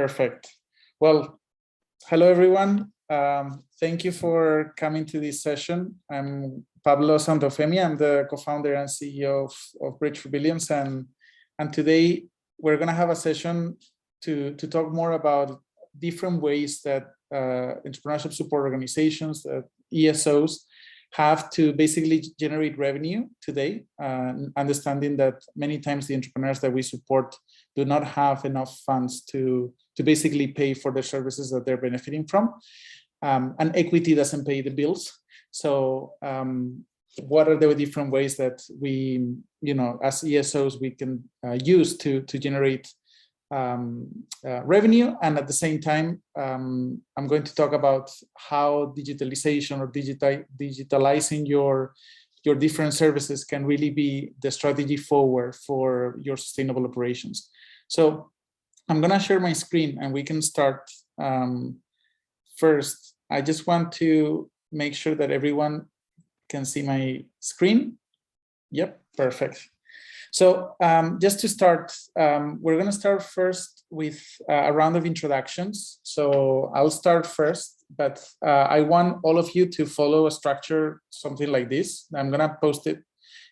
Perfect. Well, hello everyone. Thank you for coming to this session. I'm Pablo Santaeufemia. I'm the co-founder and CEO of Bridge for Billions, and today we're going to have a session to talk more about different ways that entrepreneurship support organizations, ESOs, have to basically generate revenue today, understanding that many times the entrepreneurs that we support do not have enough funds to basically pay for the services that they're benefiting from, and equity doesn't pay the bills. So what are the different ways that we, as ESOs, we can use to generate revenue? And at the same time, I'm going to talk about how digitalization or digitalizing your different services can really be the strategy forward for your sustainable operations. So I'm going to share my screen and we can start. First, I just want to make sure that everyone can see my screen. Yep, perfect. So just to start, we're going to start first with a round of introductions. So I'll start first, but I want all of you to follow a structure, something like this. I'm going to post it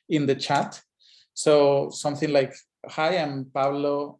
in the chat. So something like, hi, I'm Pablo,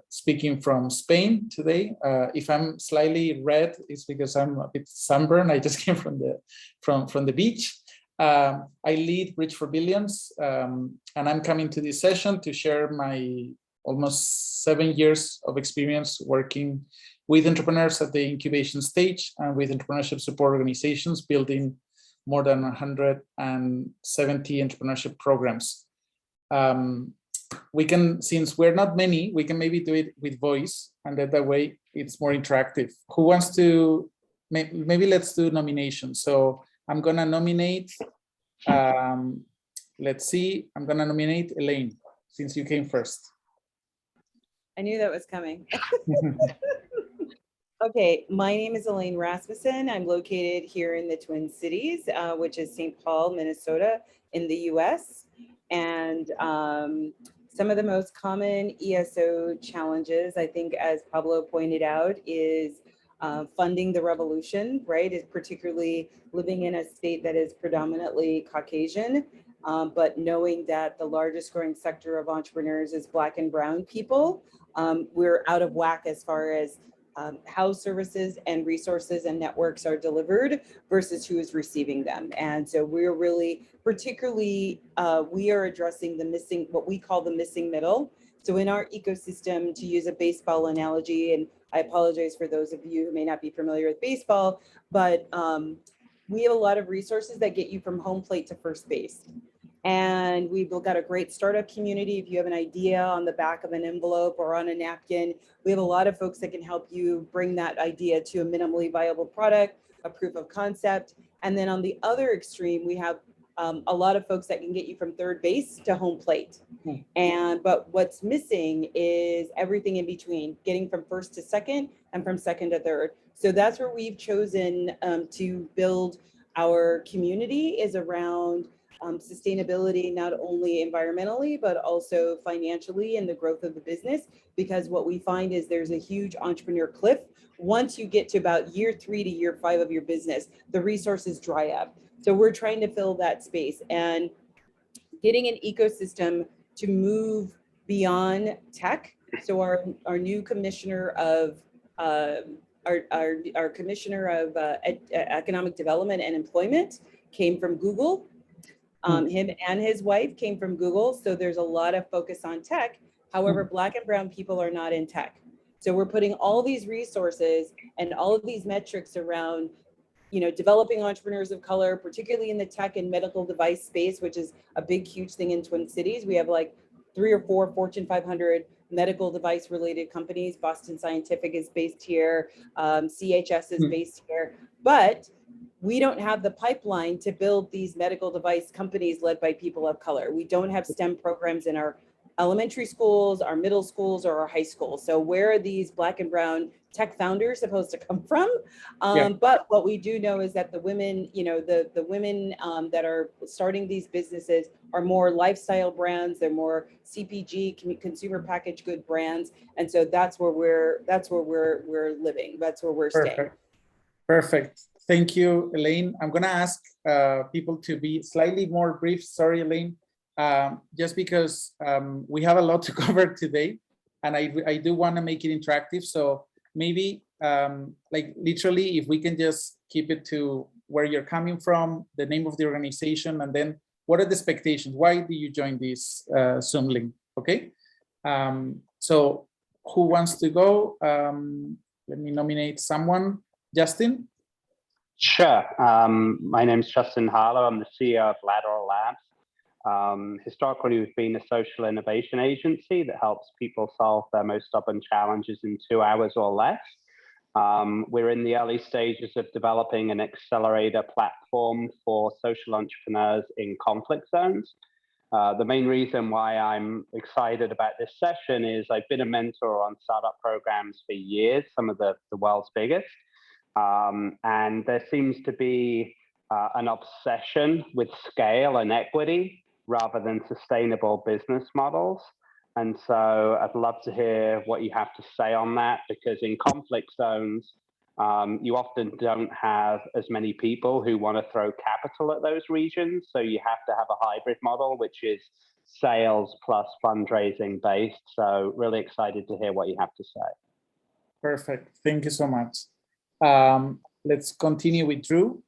speaking from Spain today. If I'm slightly red, it's because I'm a bit sunburned. I just came from the beach. I lead Bridge for Billions, and I'm coming to this session to share my almost 7 years of experience working with entrepreneurs at the incubation stage and with entrepreneurship support organizations, building more than 170 entrepreneurship programs. We can, since we're not many, we can maybe do it with voice, and that way it's more interactive. Who wants to, maybe let's do nominations. So I'm going to nominate, let's see, I'm going to nominate Elaine, since you came first. I knew that was coming. Okay, my name is Elaine Rasmussen. I'm located here in the Twin Cities, which is St. Paul, Minnesota in the US. And some of the most common ESO challenges, I think, as Pablo pointed out, is funding the revolution, right? Is particularly living in a state that is predominantly Caucasian, but knowing that the largest growing sector of entrepreneurs is Black and Brown people, we're out of whack as far as how services and resources and networks are delivered versus who is receiving them. And so we're really, particularly, we are addressing the missing, what we call the missing middle. So in our ecosystem, to use a baseball analogy, and I apologize for those of you who may not be familiar with baseball, but we have a lot of resources that get you from home plate to first base. And we've got a great startup community. If you have an idea on the back of an envelope or on a napkin, we have a lot of folks that can help you bring that idea to a minimally viable product, a proof of concept. And then on the other extreme, we have a lot of folks that can get you from third base to home plate. But what's missing is everything in between, getting from first to second and from second to third. So that's where we've chosen to build our community, is around sustainability, not only environmentally, but also financially in the growth of the business. Because what we find is there's a huge entrepreneur cliff. Once you get to about year 3 to year 5 of your business, the resources dry up. So we're trying to fill that space and getting an ecosystem to move beyond tech. So our new commissioner of our commissioner of economic development and employment came from Google. Him and his wife came from Google. So there's a lot of focus on tech. However, Black and Brown people are not in tech. So we're putting all these resources and all of these metrics around, developing entrepreneurs of color, particularly in the tech and medical device space, which is a big, huge thing in Twin Cities. We have like 3 or 4 Fortune 500 medical device related companies. Boston Scientific is based here. CHS is based here. But we don't have the pipeline to build these medical device companies led by people of color. We don't have STEM programs in our elementary schools, our middle schools, or our high schools. So where are these Black and brown tech founders supposed to come from? But what we do know is that the women, the women that are starting these businesses are more lifestyle brands. They're more CPG, consumer packaged good brands, and so that's where we're living. That's where we're staying. Perfect. Thank you, Elaine. I'm going to ask people to be slightly more brief. Sorry, Elaine, just because we have a lot to cover today, and I do want to make it interactive. So maybe like literally, if we can just keep it to where you're coming from, the name of the organization, and then what are the expectations? Why do you join this Zoom link? Okay. So who wants to go? Let me nominate someone. Justin? Sure. My name is Justin Harlow. I'm the CEO of Lateral Labs. Historically, we've been a social innovation agency that helps people solve their most stubborn challenges in 2 hours or less. We're in the early stages of developing an accelerator platform for social entrepreneurs in conflict zones. The main reason why I'm excited about this session is I've been a mentor on startup programs for years, some of the world's biggest. And there seems to be an obsession with scale and equity rather than sustainable business models. And so I'd love to hear what you have to say on that, because in conflict zones, you often don't have as many people who want to throw capital at those regions. So you have to have a hybrid model, which is sales plus fundraising based. So really excited to hear what you have to say. Perfect. Thank you so much. Let's continue with Drew.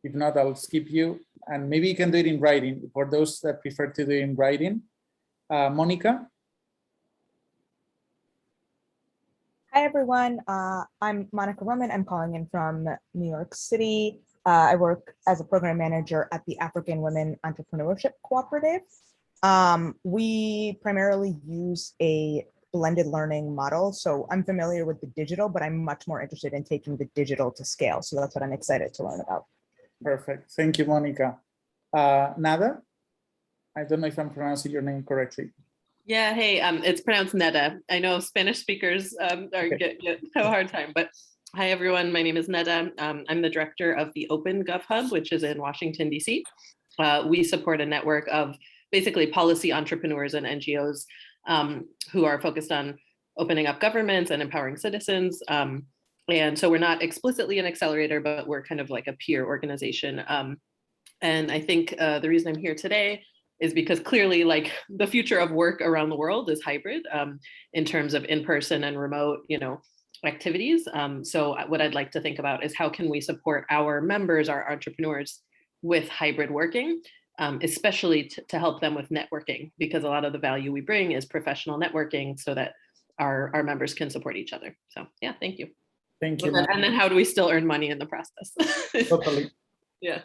If not, I'll skip you, and maybe you can do it in writing for those that prefer to do it in writing. Monica. Hi, everyone. I'm Monica Roman. I'm calling in from New York City. I work as a program manager at the African Women Entrepreneurship Cooperative. We primarily use a blended learning model. So I'm familiar with the digital, but I'm much more interested in taking the digital to scale. So that's what I'm excited to learn about. Perfect. Thank you, Monica. Nada? I don't know if I'm pronouncing your name correctly. Yeah, hey, it's pronounced Neda. I know Spanish speakers have a hard time, but hi, everyone. My name is Neda. I'm the director of the Open Gov Hub, which is in Washington, D.C. We support a network of basically policy entrepreneurs and NGOs who are focused on opening up governments and empowering citizens. And so we're not explicitly an accelerator, but we're kind of like a peer organization. And I think the reason I'm here today is because clearly like the future of work around the world is hybrid in terms of in-person and remote, activities. So what I'd like to think about is how can we support our members, our entrepreneurs with hybrid working, especially to help them with networking, because a lot of the value we bring is professional networking so that our members can support each other. So yeah, thank you. Thank you. And then how do we still earn money in the process? Totally. Yeah.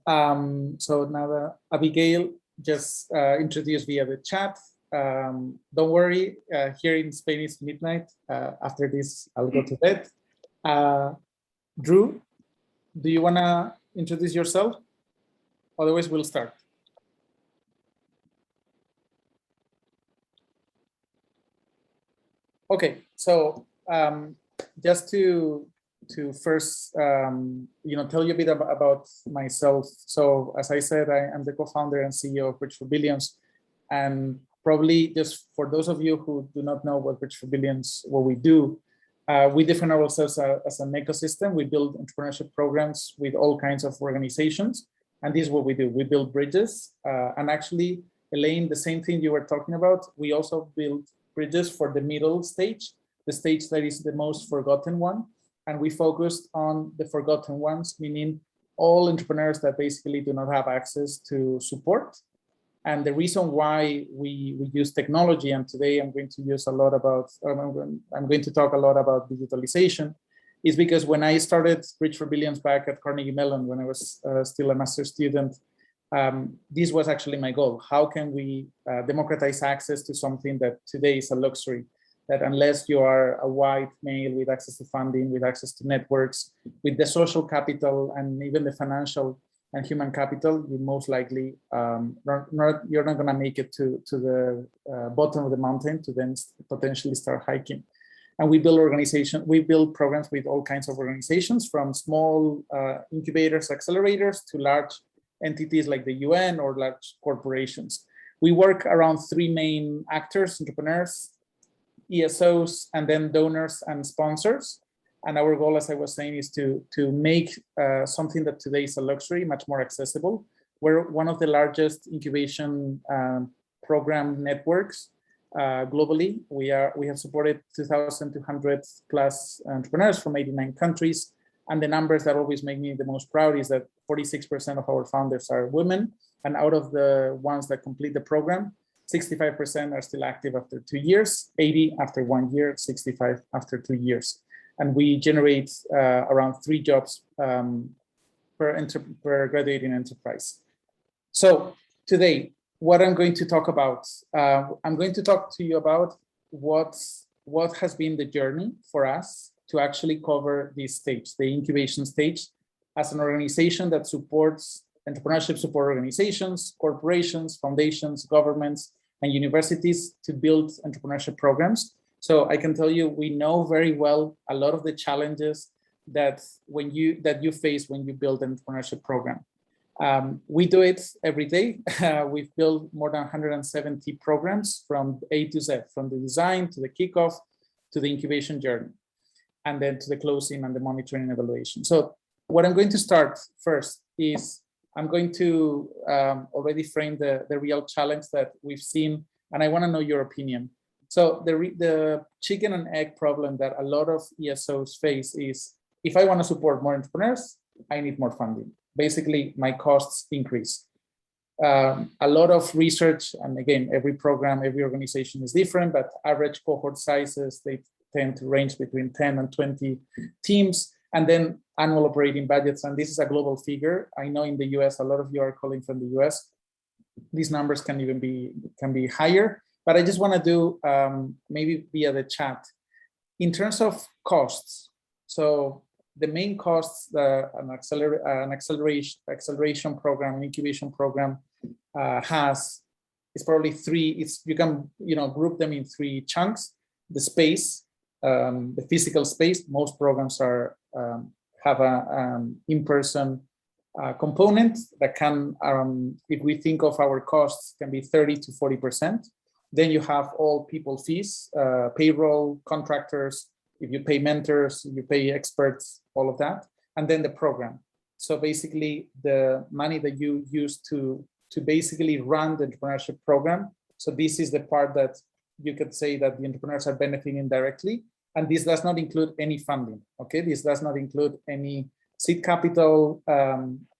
So now Abigail just introduced via the chat. Don't worry, here in Spain it's midnight. After this, I'll go to bed. Drew, do you want to introduce yourself? Otherwise, we'll start. Okay, so just to first, tell you a bit about myself. So as I said, I am the co-founder and CEO of Bridge for Billions. And probably just for those of you who do not know what Bridge for Billions, what we do, we define ourselves as an ecosystem. We build entrepreneurship programs with all kinds of organizations. And this is what we do. We build bridges. And actually, Elaine, the same thing you were talking about, we also build bridges for the middle stage, the stage that is the most forgotten one. And we focused on the forgotten ones, meaning all entrepreneurs that basically do not have access to support. And the reason why we use technology, and today I'm going to use a lot about, I'm going to talk a lot about digitalization, is because when I started Bridge for Billions back at Carnegie Mellon, when I was still a master's student, this was actually my goal. How can we democratize access to something that today is a luxury? That unless you are a white male with access to funding, with access to networks, with the social capital and even the financial and human capital, you most likely you're not going to make it to the bottom of the mountain to then potentially start hiking. And we build programs with all kinds of organizations, from small incubators, accelerators, to large entities like the UN or large corporations. We work around three main actors: entrepreneurs, ESOs, and then donors and sponsors. And our goal, as I was saying, is to make something that today is a luxury much more accessible. We're one of the largest incubation program networks globally. We have supported 2,200 plus entrepreneurs from 89 countries. And the numbers that always make me the most proud is that 46% of our founders are women. And out of the ones that complete the program, 65% are still active after 2 years, 80 after 1 year, 65 after 2 years. And we generate around 3 jobs per graduating enterprise. So today, what I'm going to talk about, I'm going to talk to you about what has been the journey for us to actually cover this stage, the incubation stage, as an organization that supports entrepreneurship support organizations, corporations, foundations, governments, and universities to build entrepreneurship programs. So I can tell you, we know very well a lot of the challenges that you face when you build an entrepreneurship program. We do it every day. We've built more than 170 programs from A to Z, from the design to the kickoff to the incubation journey, and then to the closing and the monitoring and evaluation. So what I'm going to start first is I'm going to already frame the real challenge that we've seen, and I want to know your opinion. So the chicken and egg problem that a lot of ESOs face is, if I want to support more entrepreneurs, I need more funding. Basically, my costs increase. A lot of research, and again, every program, every organization is different, but average cohort sizes, they tend to range between 10 and 20 teams, and then annual operating budgets. And this is a global figure. I know in the US, a lot of you are calling from the US. These numbers can be higher, but I just want to do maybe via the chat. In terms of costs, so the main costs that an acceleration program, an incubation program has is probably 3. You can group them in 3 chunks. The space, the physical space. Most programs have a in-person component that can, if we think of our costs, can be 30 to 40%. Then you have all people fees, payroll, contractors. If you pay mentors, you pay experts, all of that, and then the program. So basically, the money that you use to basically run the entrepreneurship program. So this is the part that you could say that the entrepreneurs are benefiting directly, and this does not include any funding. Okay, this does not include any seed capital,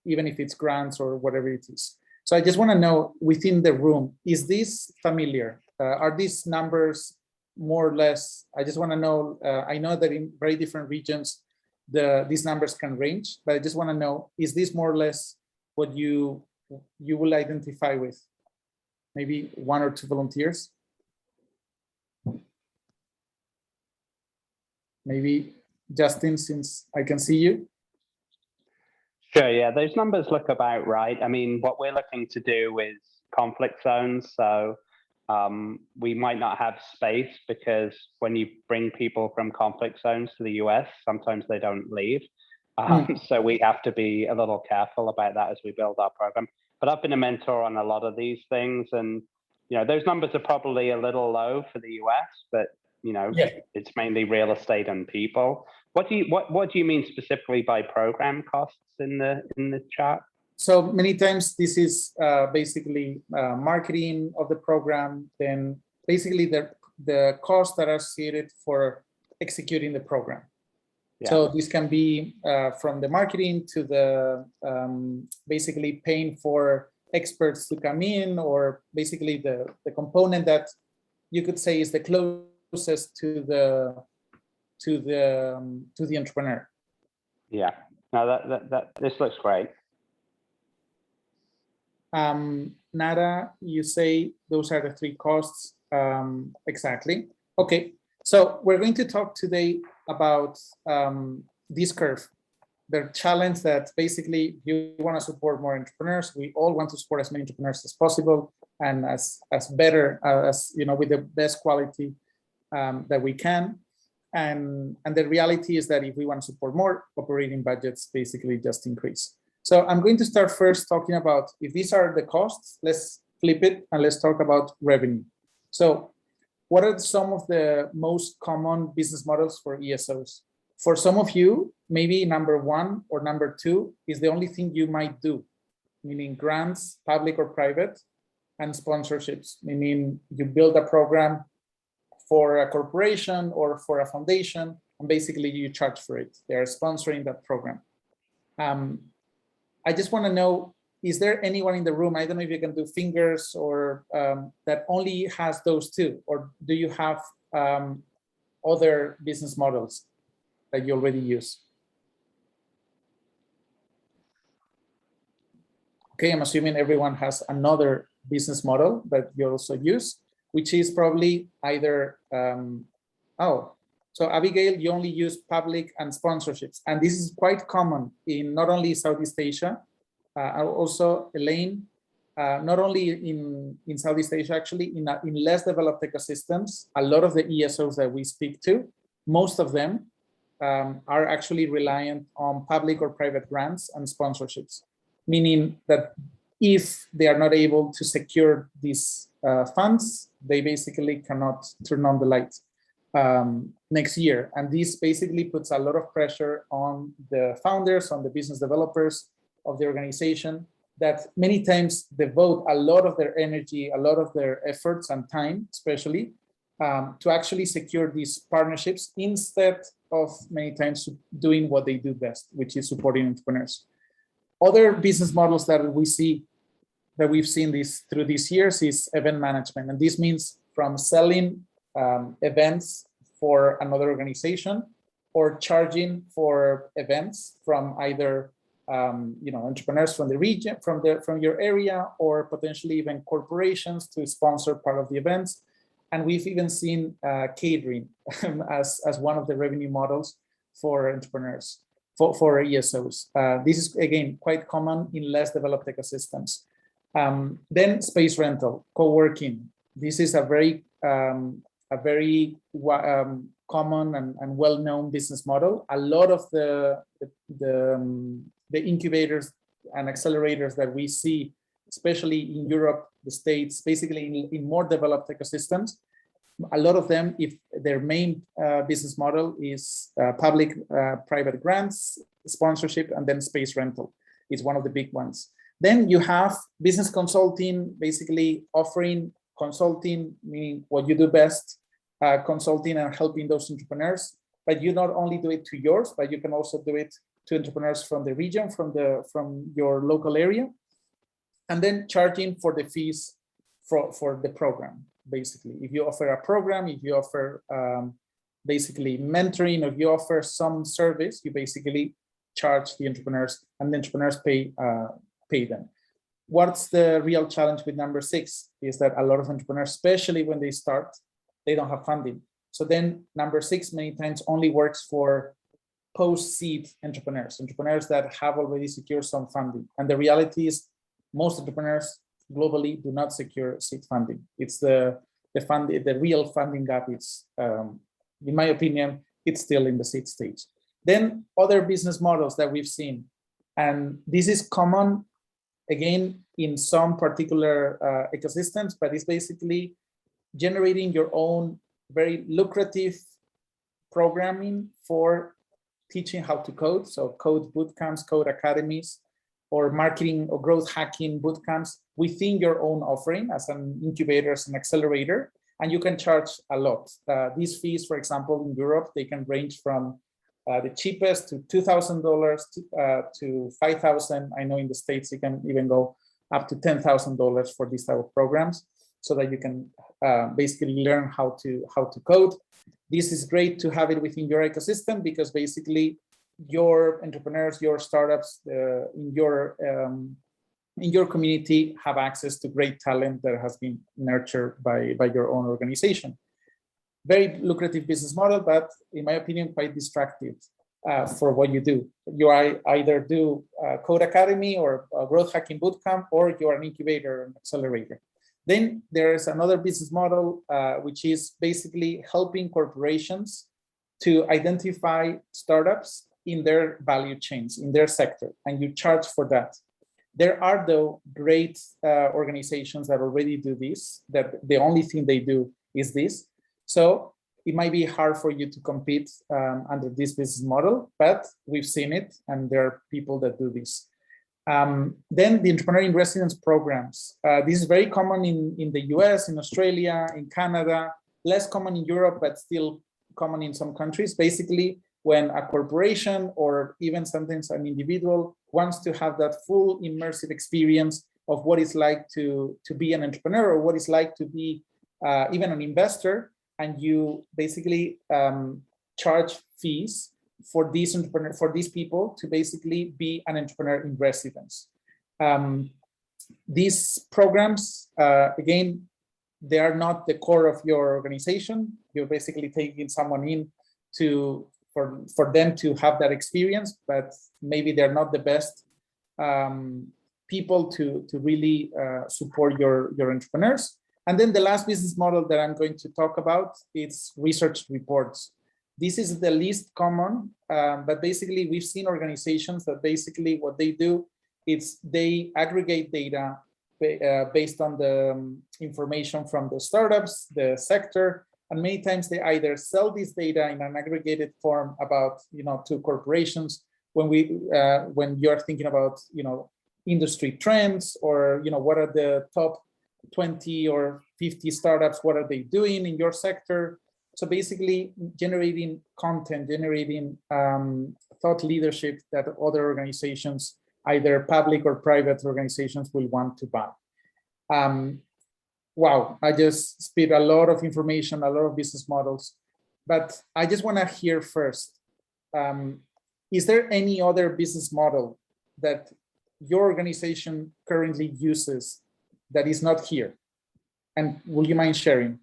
even if it's grants or whatever it is. So I just want to know, within the room, is this familiar? Are these numbers more or less? I just want to know, I know that in very different regions, these numbers can range, but I just want to know, is this more or less what you will identify with? Maybe 1 or 2 volunteers? Maybe Justin, since I can see you. Sure, yeah, those numbers look about right. I mean, what we're looking to do is conflict zones. So we might not have space, because when you bring people from conflict zones to the US, sometimes they don't leave. So we have to be a little careful about that as we build our program. But I've been a mentor on a lot of these things, and those numbers are probably a little low for the US, but it's mainly real estate and people. What do you mean specifically by program costs in the chart? So many times this is basically marketing of the program, then basically the costs that are associated for executing the program. Yeah. So this can be from the marketing to the basically paying for experts to come in, or basically the component that you could say is the closest to the entrepreneur. Yeah. No, this looks great. Nara, you say those are the 3 costs. Exactly. Okay. So we're going to talk today about this curve. their challenge that basically you want to support more entrepreneurs. We all want to support as many entrepreneurs as possible and as better as with the best quality that we can. And the reality is that if we want to support more, operating budgets basically just increase. So I'm going to start first talking about, if these are the costs, let's flip it and let's talk about revenue. So what are some of the most common business models for ESOs? For some of you, maybe number one or number two is the only thing you might do, meaning grants, public or private, and sponsorships, meaning you build a program for a corporation or for a foundation, and basically you charge for it. They are sponsoring that program. I just want to know, is there anyone in the room, I don't know if you can do fingers or that only has those two, or do you have other business models that you already use? Okay, I'm assuming everyone has another business model that you also use, which is probably either, so Abigail, you only use public and sponsorships. And this is quite common in not only Southeast Asia, also Elaine, not only in Southeast Asia, actually, in less developed ecosystems, a lot of the ESOs that we speak to, most of them are actually reliant on public or private grants and sponsorships, meaning that if they are not able to secure these funds, they basically cannot turn on the lights next year. And this basically puts a lot of pressure on the founders, on the business developers of the organization, that many times devote a lot of their energy, a lot of their efforts and time, especially, to actually secure these partnerships instead of many times doing what they do best, which is supporting entrepreneurs. Other business models that we've seen through these years is event management. And this means from selling events for another organization or charging for events from either entrepreneurs from the region, from your area, or potentially even corporations to sponsor part of the events. And we've even seen catering as one of the revenue models for entrepreneurs, for ESOs. This is, again, quite common in less developed ecosystems. Then space rental, co-working. This is a very common and well-known business model. A lot of the incubators and accelerators that we see, especially in Europe, the States, basically in more developed ecosystems, a lot of them, if their main business model is public-private grants, sponsorship, and then space rental is one of the big ones. Then you have business consulting, basically offering consulting, meaning what you do best, consulting and helping those entrepreneurs. But you not only do it to yours, but you can also do it to entrepreneurs from the region, from your local area, and then charging for the fees for the program. Basically, if you offer a program, if you offer basically mentoring, or if you offer some service, you basically charge the entrepreneurs, and the entrepreneurs pay them. What's the real challenge with number 6 is that a lot of entrepreneurs, especially when they start, they don't have funding. So then number 6 many times only works for post-seed entrepreneurs that have already secured some funding. And the reality is most entrepreneurs globally do not secure seed funding. It's the real funding gap. It's, in my opinion, it's still in the seed stage. Then other business models that we've seen, and this is common, again, in some particular ecosystems, but it's basically generating your own very lucrative programming for teaching how to code. So code bootcamps, code academies, or marketing or growth hacking bootcamps within your own offering as an incubator, as an accelerator, and you can charge a lot. These fees, for example, in Europe, they can range from the cheapest to $2,000 to $5,000. I know in the States, you can even go up to $10,000 for these type of programs, so that you can basically learn how to code. This is great to have it within your ecosystem, because basically your entrepreneurs, your startups in your community have access to great talent that has been nurtured by your own organization. Very lucrative business model, but in my opinion, quite destructive. for what you do. You either do Code Academy or a Growth Hacking Bootcamp, or you are an incubator and accelerator. Then there is another business model, which is basically helping corporations to identify startups in their value chains, in their sector, and you charge for that. There are, though, great organizations that already do this, that the only thing they do is this. So it might be hard for you to compete under this business model, but we've seen it, and there are people that do this. Then the Entrepreneur in Residence programs. This is very common in the US, in Australia, in Canada, less common in Europe, but still common in some countries. Basically, when a corporation or even sometimes an individual wants to have that full immersive experience of what it's like to be an entrepreneur, or what it's like to be even an investor, and you basically charge fees for these people to basically be an entrepreneur in residence. These programs, again, they are not the core of your organization. You're basically taking someone in for them to have that experience, but maybe they're not the best people to really support your entrepreneurs. And then the last business model that I'm going to talk about is research reports. This is the least common, but basically we've seen organizations that basically what they do is they aggregate data based on the information from the startups, the sector, and many times they either sell this data in an aggregated form about, to corporations when you're thinking about, industry trends, or, what are the top 20 or 50 startups, what are they doing in your sector? So basically generating content, generating thought leadership that other organizations, either public or private organizations, will want to buy. Wow, I just spit a lot of information, a lot of business models, but I just want to hear first, is there any other business model that your organization currently uses that is not here? And will you mind sharing?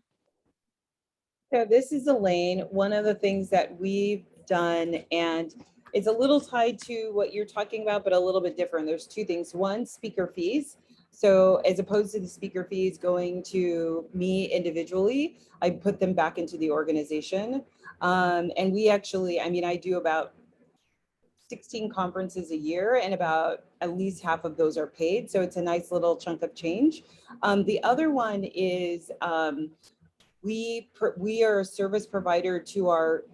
So this is Elaine. One of the things that we've done, and it's a little tied to what you're talking about, but a little bit different. There's two things. One, speaker fees. So as opposed to the speaker fees going to me individually, I put them back into the organization. And we actually, I do about 16 conferences a year, and about at least half of those are paid. So it's a nice little chunk of change. The other one is we are a service provider to our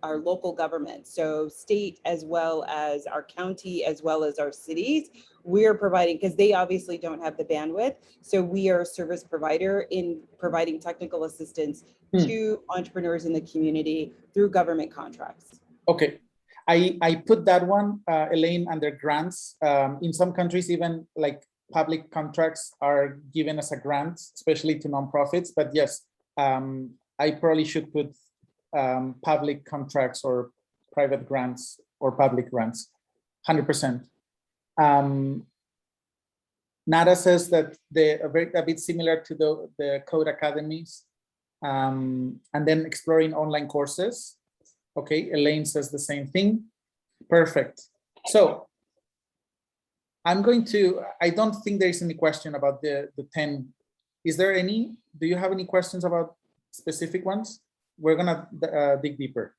local government, so state as well as our county as well as our cities. We're providing, because they obviously don't have the bandwidth, so we are a service provider in providing technical assistance to entrepreneurs in the community through government contracts. Okay, I put that one, Elaine, under grants. In some countries, even like public contracts are given as a grant, especially to nonprofits. But yes, I probably should put public contracts or private grants or public grants, 100%. Nada says that they're a bit similar to the Code Academies, and then exploring online courses. Okay, Elaine says the same thing. Perfect. So I don't think there's any question about the 10. Is there any? Do you have any questions about specific ones? We're gonna dig deeper.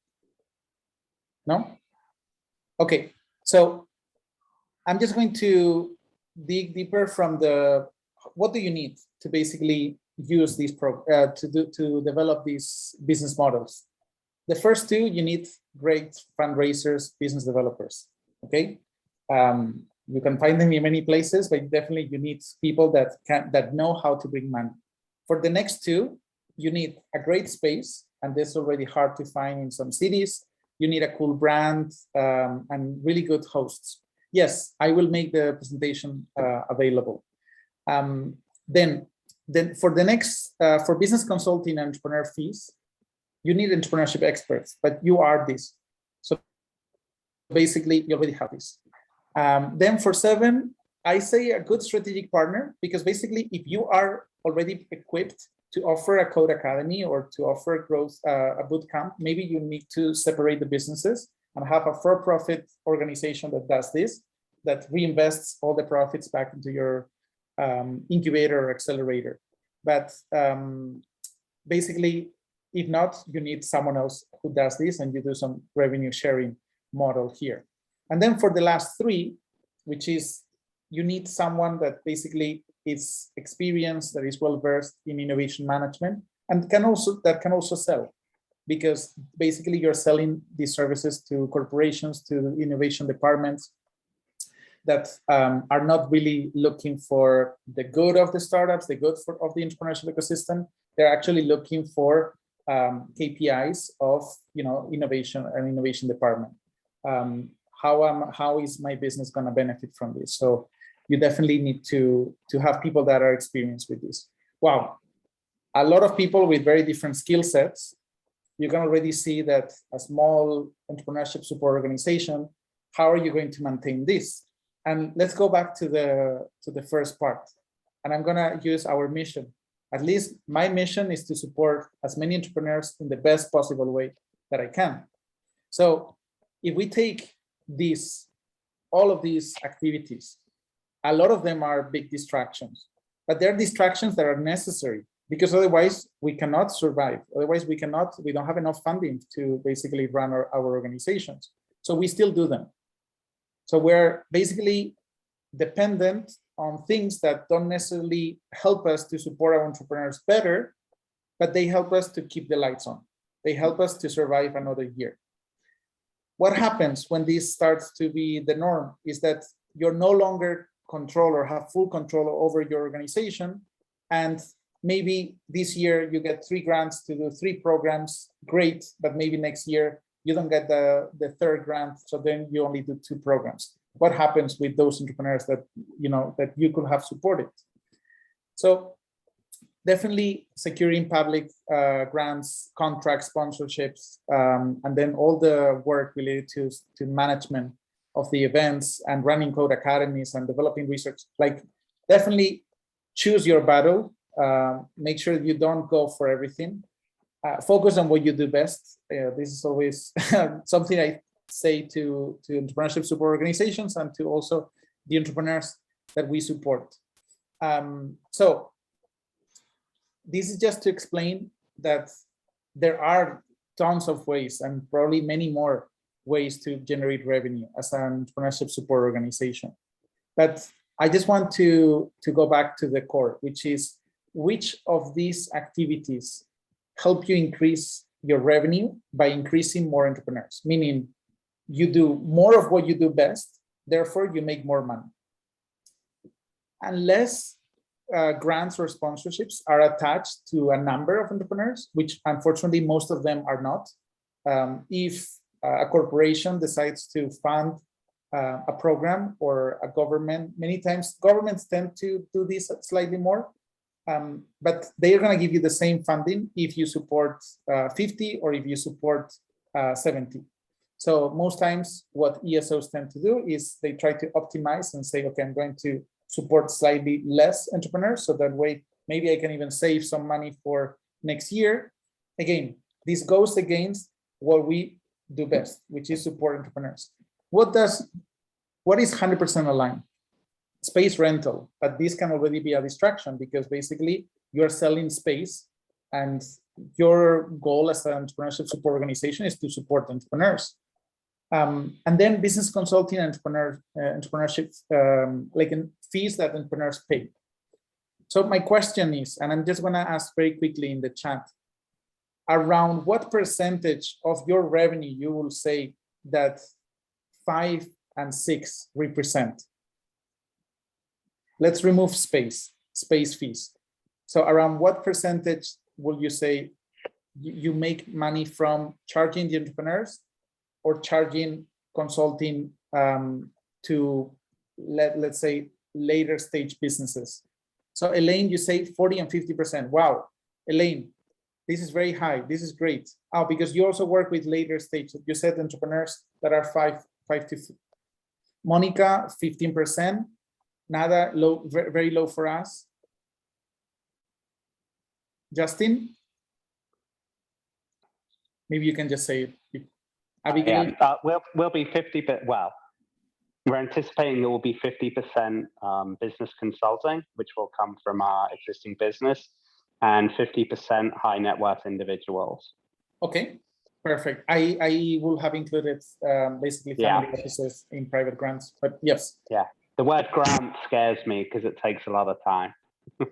No? Okay, so I'm just going to dig deeper from what do you need to basically use these to develop these business models? The first two, you need great fundraisers, business developers, okay? You can find them in many places, but definitely you need people that know how to bring money. For the next two, you need a great space, and this is already hard to find in some cities. You need a cool brand and really good hosts. Yes, I will make the presentation available. Then for the next, for business consulting and entrepreneur fees, you need entrepreneurship experts, but you are this. So basically, you already have this. Then for 7, I say a good strategic partner, because basically, if you are already equipped to offer a Code Academy or to offer a bootcamp, maybe you need to separate the businesses and have a for-profit organization that does this, that reinvests all the profits back into your incubator or accelerator. But basically, if not, you need someone else who does this, and you do some revenue sharing model here. And then for the last three, which is you need someone that basically is experienced, that is well versed in innovation management, and can also sell, because basically you're selling these services to corporations, to innovation departments that are not really looking for the good of the startups, the good of the entrepreneurship ecosystem. They're actually looking for KPIs of innovation and innovation department. How is my business going to benefit from this? So you definitely need to have people that are experienced with this. Wow, a lot of people with very different skill sets. You can already see that a small entrepreneurship support organization, how are you going to maintain this? And let's go back to the first part. And I'm going to use our mission. At least my mission is to support as many entrepreneurs in the best possible way that I can. So if we take all of these activities, a lot of them are big distractions, but they're distractions that are necessary, because otherwise we cannot survive. Otherwise we don't have enough funding to basically run our organizations. So we still do them. So we're basically dependent on things that don't necessarily help us to support our entrepreneurs better, but they help us to keep the lights on. They help us to survive another year. What happens when this starts to be the norm is that you're no longer control or have full control over your organization. And maybe this year you get 3 grants to do 3 programs, great, but maybe next year you don't get the 3rd grant, so then you only do 2 programs. What happens with those entrepreneurs that you could have supported? So definitely securing public grants, contracts, sponsorships, and then all the work related to management of the events and running code academies and developing research. Like, definitely choose your battle. Make sure you don't go for everything. Focus on what you do best. This is always something I say to entrepreneurship support organizations and to also the entrepreneurs that we support. So this is just to explain that there are tons of ways, and probably many more ways, to generate revenue as an entrepreneurship support organization. But I just want to go back to the core, which is which of these activities help you increase your revenue by increasing more entrepreneurs, meaning you do more of what you do best, therefore you make more money. Unless grants or sponsorships are attached to a number of entrepreneurs, which unfortunately most of them are not. If a corporation decides to fund a program, or a government, many times governments tend to do this slightly more, but they're going to give you the same funding if you support 50 or if you support 70. So most times what ESOs tend to do is they try to optimize and say, okay, I'm going to support slightly less entrepreneurs, so that way maybe I can even save some money for next year. Again, this goes against what we do best, which is support entrepreneurs. What is 100% aligned? Space rental, but this can already be a distraction, because basically you're selling space, and your goal as an entrepreneurship support organization is to support entrepreneurs. And then business consulting and entrepreneurship, like in fees that entrepreneurs pay. So my question is, and I'm just going to ask very quickly in the chat, around what percentage of your revenue you will say that 5 and 6 represent? Let's remove space fees. So around what percentage will you say you make money from charging the entrepreneurs, or charging consulting to, let's say, later stage businesses? So Elaine, you say 40 and 50%. Wow, Elaine, this is very high. This is great. Oh, because you also work with later stage. You said entrepreneurs that are 5 to. Monica, 15%. Nada, low, very low for us. Justin, maybe you can just say it. Abigail? We'll be 50, but well, we're anticipating there will be 50% business consulting, which will come from our existing business, and 50% high net worth individuals. Okay, perfect. I will have included basically family offices in private grants, but yes. Yeah, the word grant scares me because it takes a lot of time.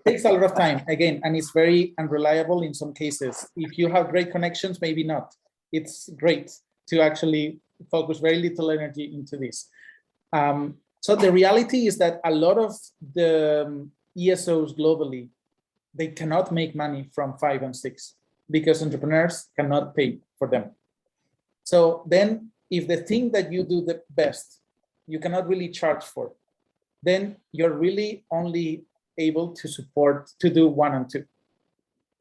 Takes a lot of time, again, and it's very unreliable in some cases. If you have great connections, maybe not. It's great to actually focus very little energy into this. So the reality is that a lot of the ESOs globally, they cannot make money from 5 and 6 because entrepreneurs cannot pay for them. So then if the thing that you do the best, you cannot really charge for, then you're really only able to support to do 1 and 2.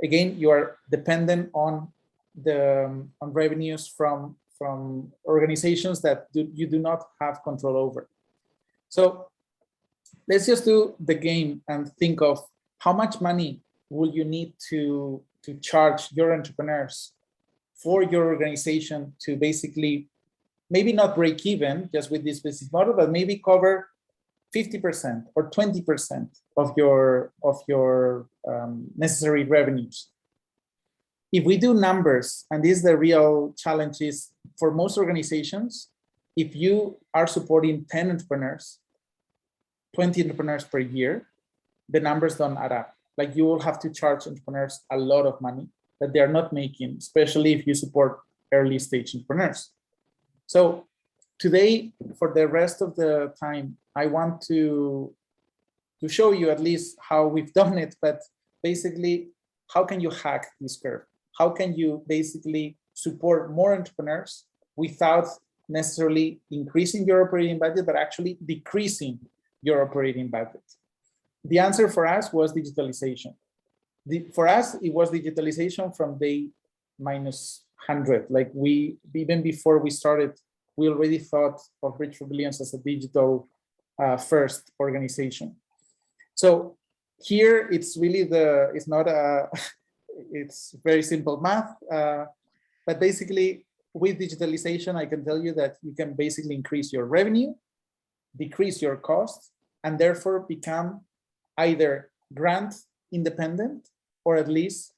Again, you are dependent on on revenues from organizations that you do not have control over. So let's just do the game and think of how much money will you need to charge your entrepreneurs for your organization to basically maybe not break even just with this business model, but maybe cover 50% or 20% of your necessary revenues. If we do numbers, and this is the real challenge, is for most organizations, if you are supporting 10 entrepreneurs, 20 entrepreneurs per year, the numbers don't add up. Like, you will have to charge entrepreneurs a lot of money that they are not making, especially if you support early stage entrepreneurs. So today, for the rest of the time, I want to show you at least how we've done it, but basically, how can you hack this curve? How can you basically support more entrepreneurs without necessarily increasing your operating budget, but actually decreasing your operating budget? The answer for us was digitalization. For us, it was digitalization from day -100. Like, we, even before we started, we already thought of Bridge for Billions as a digital first organization. So here it's really it's not a, it's very simple math, but basically with digitalization, I can tell you that you can basically increase your revenue, decrease your costs, and therefore become either grant independent or at least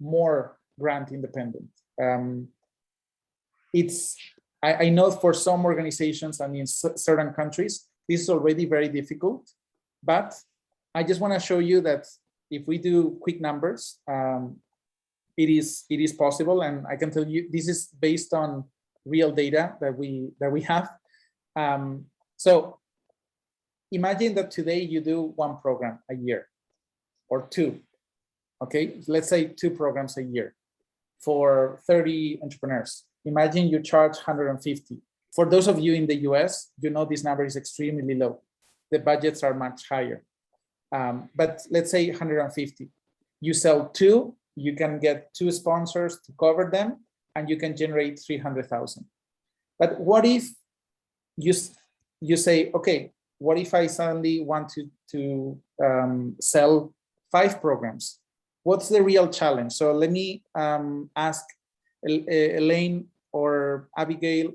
more grant independent. I know for some organizations and in certain countries, this is already very difficult, but I just want to show you that if we do quick numbers, it is possible, and I can tell you this is based on real data that we have. So imagine that today you do 1 program a year or 2. Okay, let's say 2 programs a year for 30 entrepreneurs. Imagine you charge 150. For those of you in the US, you know this number is extremely low. The budgets are much higher. But let's say 150. You sell 2, you can get 2 sponsors to cover them, and you can generate 300,000. But what if you say, okay, what if I suddenly want to sell 5 programs? What's the real challenge? So let me ask Elaine or Abigail,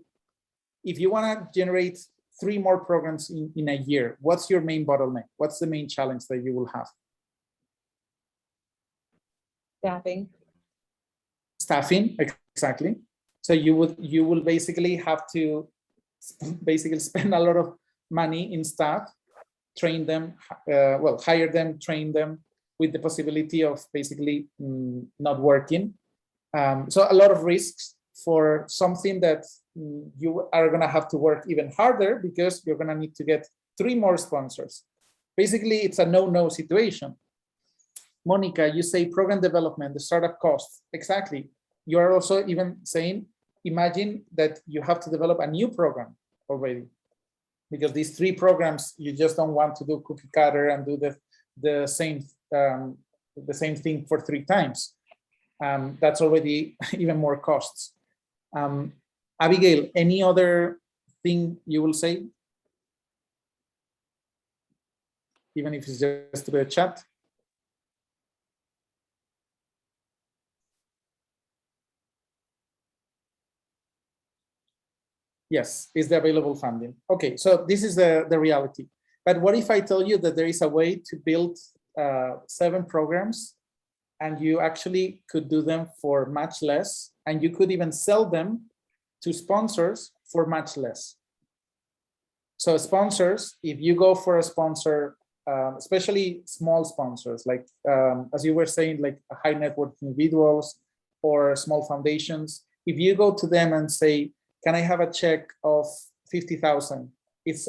if you want to generate 3 more programs in a year, what's your main bottleneck? What's the main challenge that you will have? Staffing. Staffing, exactly. So you will basically have to basically spend a lot of money in staff, train them, hire them, train them, with the possibility of basically not working. So a lot of risks for something that you are going to have to work even harder because you're going to need to get 3 more sponsors. Basically, it's a no-no situation. Monica, you say program development, the startup costs. Exactly. You are also even saying, imagine that you have to develop a new program already, because these 3 programs, you just don't want to do cookie cutter and do the same thing for 3 times. That's already even more costs. Abigail, any other thing you will say? Even if it's just the chat. Yes, is the available funding. Okay, so this is the reality. But what if I tell you that there is a way to build 7 programs and you actually could do them for much less, and you could even sell them to sponsors for much less? So sponsors, if you go for a sponsor, especially small sponsors, like as you were saying, like high net worth individuals or small foundations, if you go to them and say, can I have a check of 50,000? It's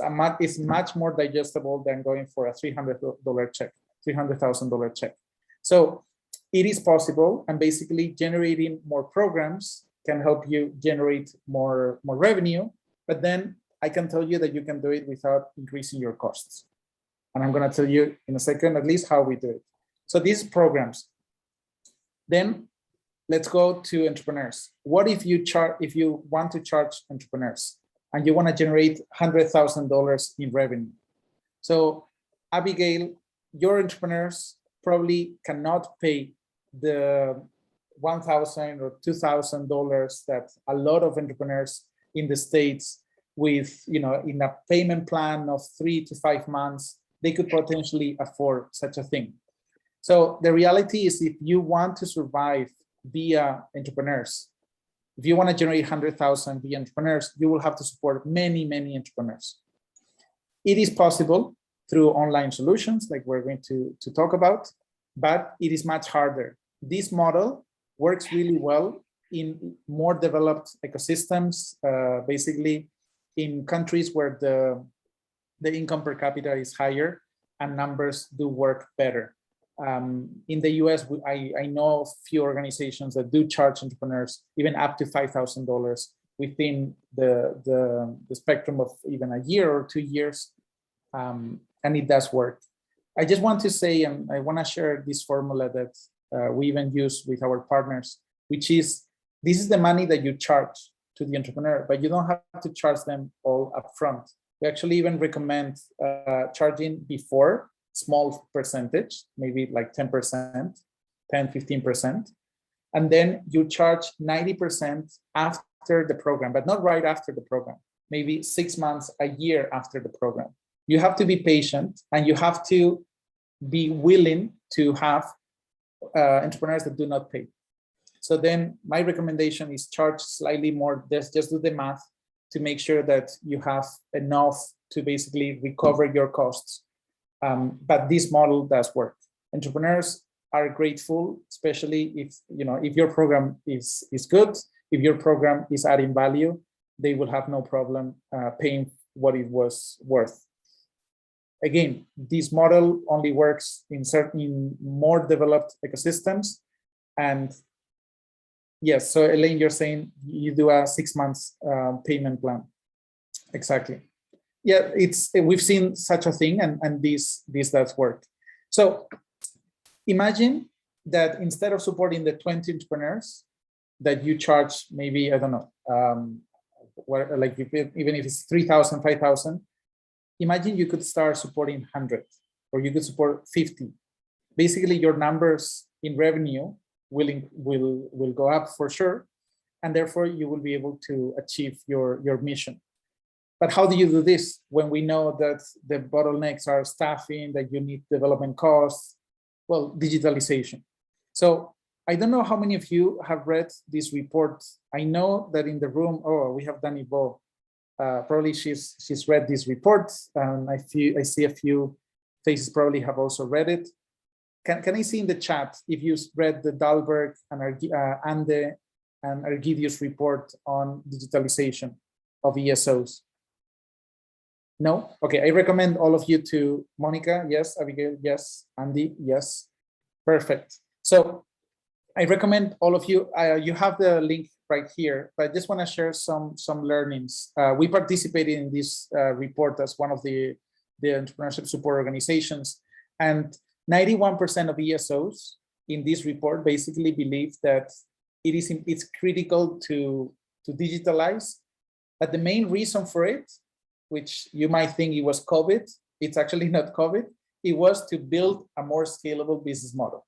much more digestible than going for a $300 check, $300,000 check. So it is possible, and basically generating more programs can help you generate more revenue, but then I can tell you that you can do it without increasing your costs. And I'm going to tell you in a second, at least how we do it. So these programs. Then let's go to entrepreneurs. What if you want to charge entrepreneurs and you want to generate $100,000 in revenue? So Abigail, your entrepreneurs probably cannot pay the $1,000 or $2,000 that a lot of entrepreneurs in the States with, in a payment plan of 3 to 5 months, they could potentially afford such a thing. So the reality is, if you want to survive via entrepreneurs, if you want to generate 100,000 via entrepreneurs, you will have to support many, many entrepreneurs. It is possible through online solutions like we're going to talk about, but it is much harder. This model works really well in more developed ecosystems, basically in countries where the income per capita is higher and numbers do work better. In the US, I know a few organizations that do charge entrepreneurs even up to $5,000 within the spectrum of even a year or 2 years, and it does work. I just want to say, and I want to share this formula that we even use with our partners, which is, this is the money that you charge to the entrepreneur, but you don't have to charge them all upfront. We actually even recommend charging before, small percentage, maybe like 10%, 10, 15%. And then you charge 90% after the program, but not right after the program, maybe 6 months, a year after the program. You have to be patient, and you have to be willing to have entrepreneurs that do not pay. So then my recommendation is charge slightly more. Just do the math to make sure that you have enough to basically recover your costs. But this model does work. Entrepreneurs are grateful, especially if your program is good, if your program is adding value, they will have no problem paying what it was worth. Again, this model only works in more developed ecosystems. And yes, so Elaine, you're saying you do a 6 months payment plan. Exactly. Yeah, we've seen such a thing, and this does work. So imagine that instead of supporting the 20 entrepreneurs that you charge, maybe, I don't know, even if it's 3,000, 5,000, imagine you could start supporting 100, or you could support 50. Basically, your numbers in revenue will go up for sure, and therefore you will be able to achieve your mission. But how do you do this when we know that the bottlenecks are staffing, that you need development costs? Well, digitalization. So I don't know how many of you have read this report. I know that in the room, we have Dani Bo. Probably she's read this report, and I see a few faces probably have also read it. Can I see in the chat if you read the Dahlberg and Ande and Argidius report on digitalization of ESOs? No? Okay, I recommend all of you to Monica, yes, Abigail, yes, Andy, yes, perfect. So I recommend all of you, you have the link right here, but I just want to share some learnings. We participated in this report as one of the entrepreneurship support organizations, and 91% of ESOs in this report basically believe that it's critical to digitalize, but the main reason for it, which you might think it was COVID, it's actually not COVID, it was to build a more scalable business model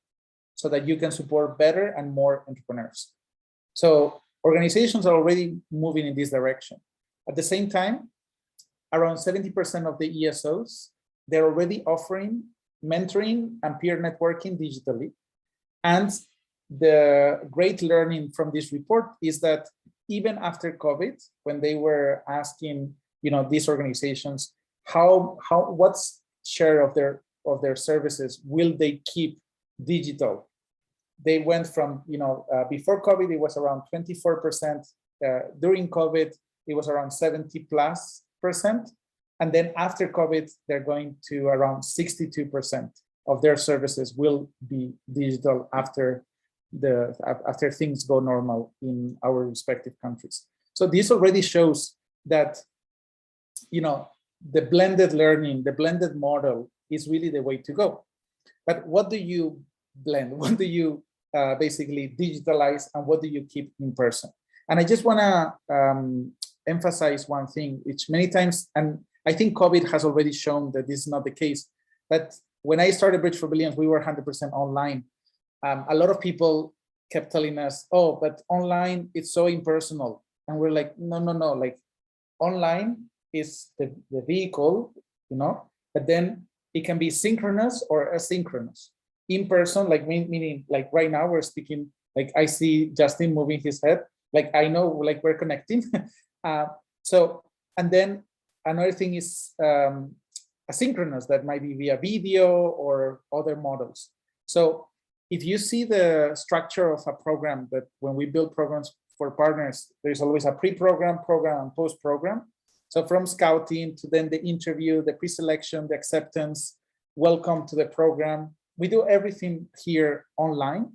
so that you can support better and more entrepreneurs. So organizations are already moving in this direction. At the same time, around 70% of the ESOs, they're already offering mentoring and peer networking digitally. And the great learning from this report is that even after COVID, when they were asking, these organizations, what's share of their services will they keep digital? They went from, before COVID, it was around 24%. During COVID, it was around 70+%. And then after COVID, they're going to around 62% of their services will be digital after things go normal in our respective countries. So this already shows that, the blended learning, the blended model is really the way to go. But what do you blend? What do you basically digitalize, and what do you keep in person? And I just want to emphasize one thing, which many times, and I think COVID has already shown that this is not the case, but when I started Bridge for Billions, we were 100% online. A lot of people kept telling us, oh, but online, it's so impersonal. And we're like, no, like online is the vehicle, but then it can be synchronous or asynchronous. In person, like meaning like right now we're speaking, like I see Justin moving his head, like I know like we're connecting. So, and then another thing is asynchronous, that might be via video or other models. So if you see the structure of a program, that when we build programs for partners, there's always a pre-program, program, and post-program. So from scouting to then the interview, the pre-selection, the acceptance, welcome to the program. We do everything here online.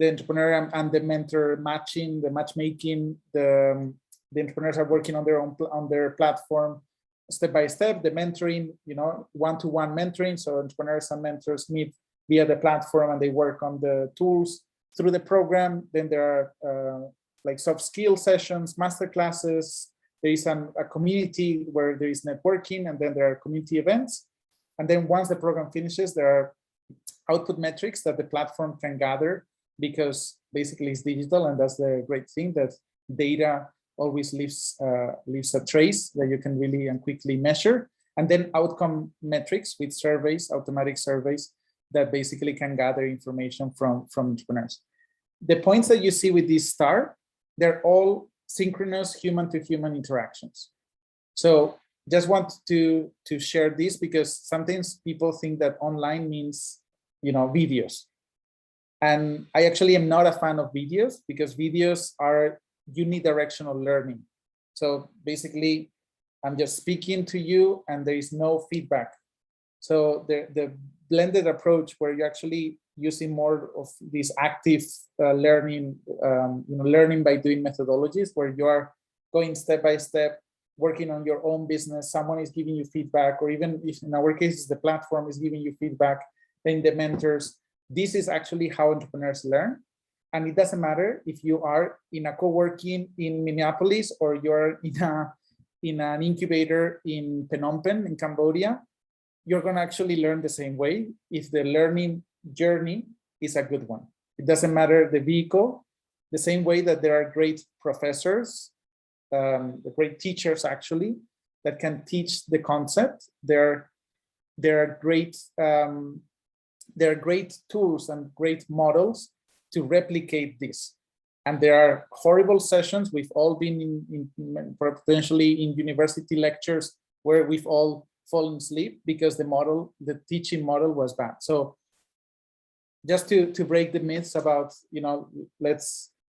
The entrepreneur and the mentor matching, the matchmaking, the entrepreneurs are working on their platform step by step. The mentoring, one-to-one mentoring. So entrepreneurs and mentors meet via the platform and they work on the tools through the program. Then there are like soft skill sessions, master classes. There is a community where there is networking, and then there are community events. And then once the program finishes, there are output metrics that the platform can gather, because basically it's digital, and that's the great thing, that data always leaves a trace that you can really and quickly measure. And then outcome metrics with surveys, automatic surveys that basically can gather information from entrepreneurs. The points that you see with this star, they're all synchronous human-to-human interactions. So just want to share this, because sometimes people think that online means, videos. And I actually am not a fan of videos, because videos are unidirectional learning. So basically, I'm just speaking to you and there is no feedback. So the blended approach, where you're actually using more of these active learning, learning by doing methodologies, where you are going step by step, working on your own business. Someone is giving you feedback, or even if in our cases, the platform is giving you feedback, then the mentors. This is actually how entrepreneurs learn. And it doesn't matter if you are in a co-working in Minneapolis, or you're in an incubator in Phnom Penh in Cambodia. You're going to actually learn the same way if the learning journey is a good one. It doesn't matter the vehicle. The same way that there are great professors, the great teachers actually, that can teach the concept. There are great tools and great models to replicate this. And there are horrible sessions. We've all been in potentially in university lectures where we've all fallen asleep because the teaching model was bad. So just to break the myths about,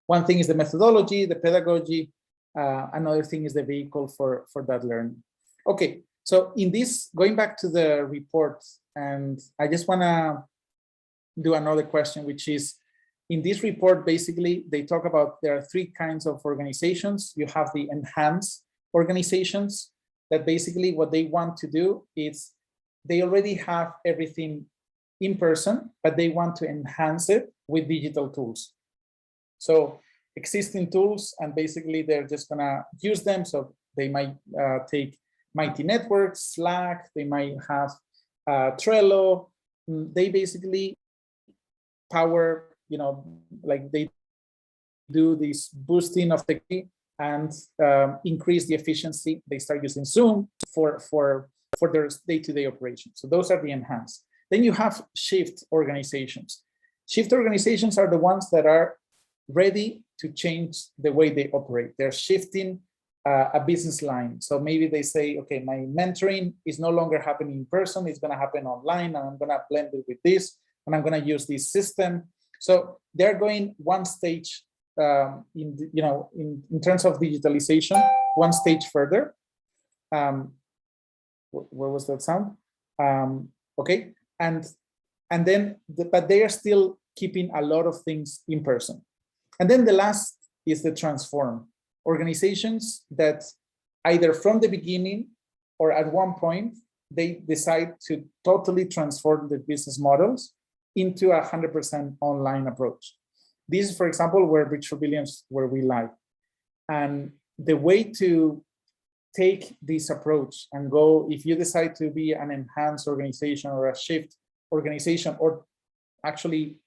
one thing is the methodology, the pedagogy, another thing is the vehicle for that learning. Okay, so in this, going back to the report, and I just wanna do another question, which is, in this report, basically, they talk about there are three kinds of organizations. You have the enhanced organizations, that basically what they want to do is they already have everything in person, but they want to enhance it with digital tools. So existing tools, and basically they're just gonna use them. So they might take Mighty Networks, Slack, they might have Trello. They basically power, like they do this boosting of technology and increase the efficiency. They start using Zoom for their day-to-day operations. So those are the enhanced. Then you have shift organizations. Shift organizations are the ones that are ready to change the way they operate. They're shifting a business line. So maybe they say, okay, my mentoring is no longer happening in person, it's gonna happen online, and I'm gonna blend it with this, and I'm gonna use this system. So they're going one stage in terms of digitalization, one stage further. Where was that sound? Okay, and then, but they are still keeping a lot of things in person. And then the last is the transform. Organizations that either from the beginning or at one point, they decide to totally transform the business models into 100% online approach. This is, for example, where Bridge for Billions, where we lie. And the way to take this approach and go, if you decide to be an enhanced organization or a shift organization, or actually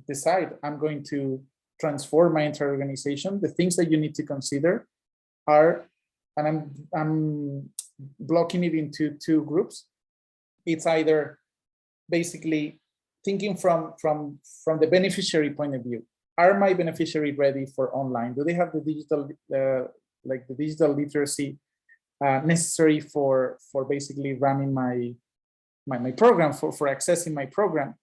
decide I'm going to transform my entire organization, the things that you need to consider are, and I'm blocking it into two groups. It's either basically thinking from the beneficiary point of view. Are my beneficiary ready for online? Do they have the digital, like the digital literacy necessary for basically running my program, for accessing my program?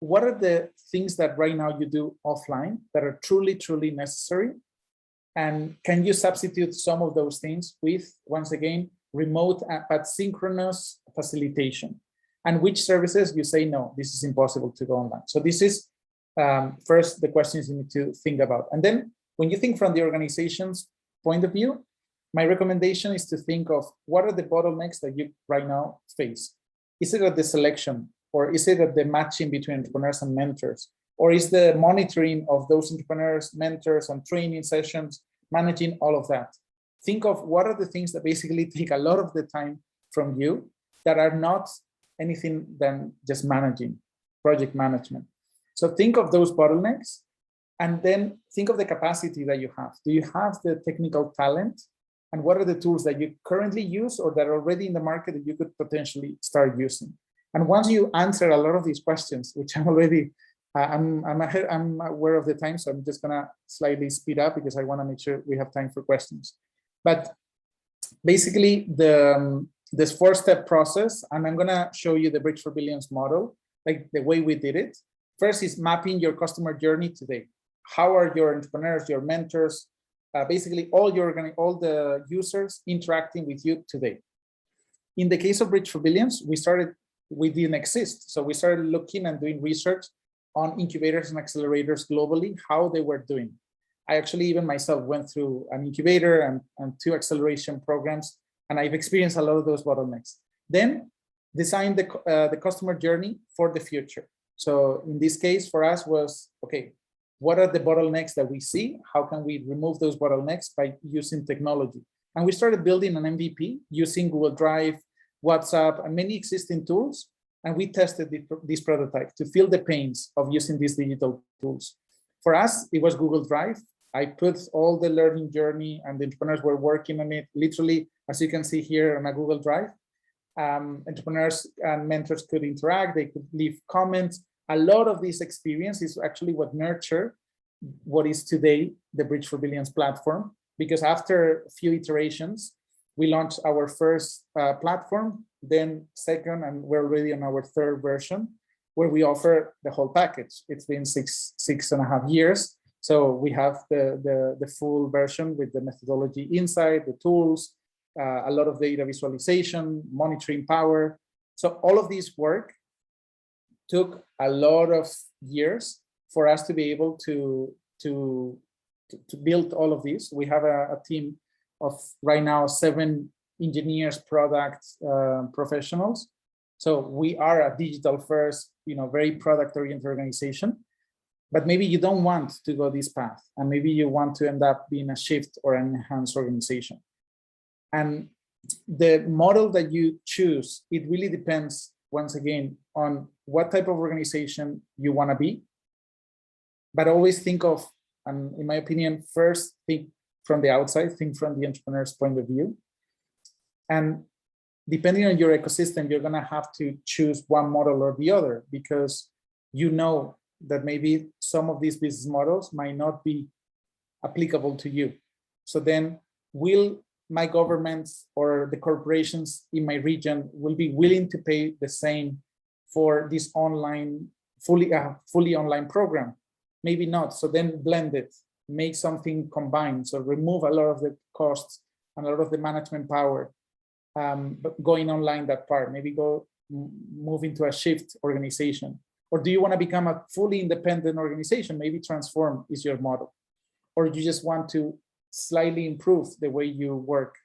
What are the things that right now you do offline that are truly necessary? And can you substitute some of those things with, once again, remote but synchronous facilitation? And which services you say, no, this is impossible to go online. So this is first the questions you need to think about. And then when you think from the organization's point of view, my recommendation is to think of what are the bottlenecks that you right now face. Is it at the selection? Or is it at the matching between entrepreneurs and mentors? Or is the monitoring of those entrepreneurs, mentors, and training sessions, managing all of that? Think of what are the things that basically take a lot of the time from you that are not anything than just managing, project management. So think of those bottlenecks, and then think of the capacity that you have. Do you have the technical talent? And what are the tools that you currently use or that are already in the market that you could potentially start using? And once you answer a lot of these questions, which I'm already, I'm aware of the time, so I'm just gonna slightly speed up because I wanna make sure we have time for questions. But basically this 4-step process, and I'm gonna show you the Bridge for Billions model, like the way we did it. First is mapping your customer journey today. How are your entrepreneurs, your mentors, basically all the users interacting with you today? In the case of Bridge for Billions, we didn't exist. So we started looking and doing research on incubators and accelerators globally, how they were doing. I actually even myself went through an incubator and 2 acceleration programs, and I've experienced a lot of those bottlenecks. Then design the customer journey for the future. So in this case for us was, okay, what are the bottlenecks that we see? How can we remove those bottlenecks by using technology? And we started building an MVP using Google Drive, WhatsApp, and many existing tools. And we tested this prototype to feel the pains of using these digital tools. For us, it was Google Drive. I put all the learning journey, and the entrepreneurs were working on it, literally, as you can see here on a Google Drive. Entrepreneurs and mentors could interact, they could leave comments. A lot of this experience is actually what nurtured what is today the Bridge for Billions platform, because after a few iterations, we launched our first platform, then second, and we're already on our 3rd version, where we offer the whole package. It's been six and a half years. So we have the full version with the methodology inside, the tools, a lot of data visualization, monitoring power. So all of this work took a lot of years for us to be able to build all of this. We have a team of right now 7 engineers, product professionals. So we are a digital first, very product oriented organization. But maybe you don't want to go this path, and maybe you want to end up being a shift or an enhanced organization. And the model that you choose, it really depends, once again, on what type of organization you want to be. But always think of, and in my opinion, first think from the outside, think from the entrepreneur's point of view. And depending on your ecosystem, you're gonna have to choose one model or the other, because you know that maybe some of these business models might not be applicable to you. So then will my governments or the corporations in my region will be willing to pay the same for this online, fully online program? Maybe not. So then blend it, make something combined. So remove a lot of the costs and a lot of the management power, but going online that part, maybe move into a shift organization. Or do you want to become a fully independent organization? Maybe transform is your model. Or you just want to slightly improve the way you work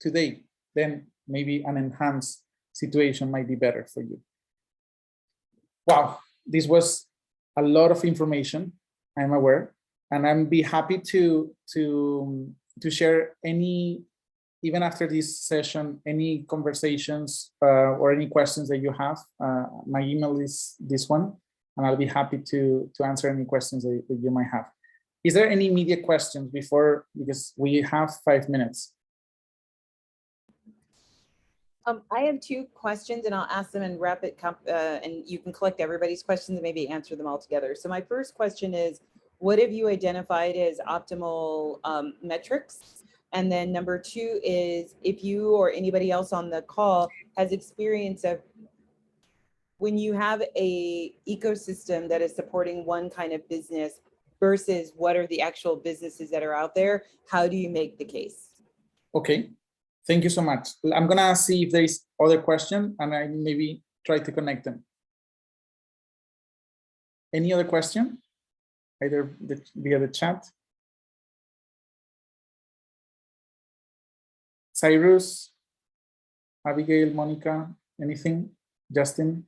today, then maybe an enhanced situation might be better for you. Wow, this was a lot of information, I'm aware, and I'd be happy to share any, even after this session, any conversations or any questions that you have. My email is this one, and I'll be happy to answer any questions that you might have. Is there any immediate questions before, because we have 5 minutes? I have 2 questions, and I'll ask them in rapid, and you can collect everybody's questions and maybe answer them all together. So my first question is, what have you identified as optimal metrics? And then number 2 is, if you or anybody else on the call has experience of when you have a ecosystem that is supporting one kind of business versus what are the actual businesses that are out there, how do you make the case? Okay, thank you so much. I'm gonna see if there is other question, and I maybe try to connect them. Any other question? Either via the chat. Cyrus, Abigail, Monica, anything? Justin?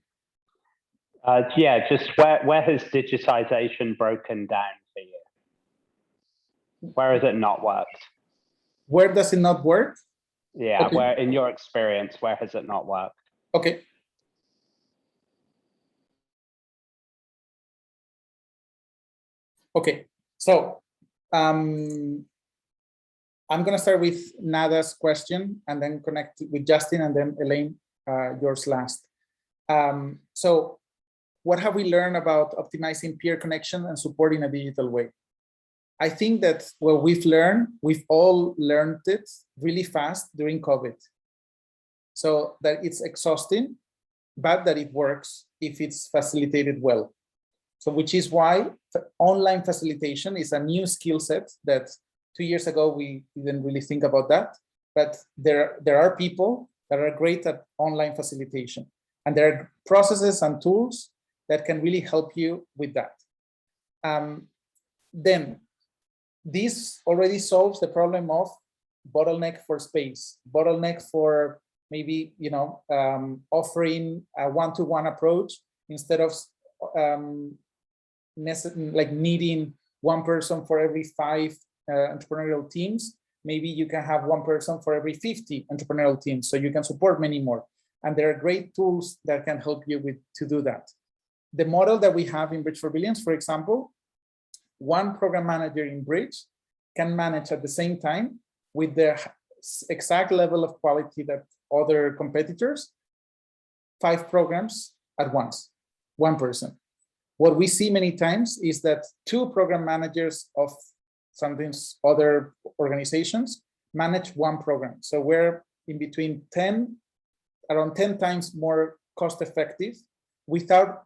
Yeah, just where has digitization broken down for you? Where has it not worked? Where does it not work? Yeah, okay. Where, in your experience, where has it not worked? Okay. Okay, so I'm going to start with Nada's question and then connect with Justin, and then Elaine, yours last. So what have we learned about optimizing peer connection and support in a digital way? I think that what we've all learned it really fast during COVID. So that it's exhausting, but that it works if it's facilitated well. So which is why online facilitation is a new skill set that 2 years ago we didn't really think about that. But there are people that are great at online facilitation, and there are processes and tools that can really help you with that. Then this already solves the problem of bottleneck for space, bottleneck for maybe offering a one-to-one approach instead of like needing one person for every 5 entrepreneurial teams. Maybe you can have one person for every 50 entrepreneurial teams, so you can support many more. And there are great tools that can help you to do that. The model that we have in Bridge for Billions, for example, one program manager in Bridge can manage at the same time with the exact level of quality that other competitors, 5 programs at once, one person. What we see many times is that 2 program managers of sometimes other organizations manage one program. So we're in between around 10 times more cost effective without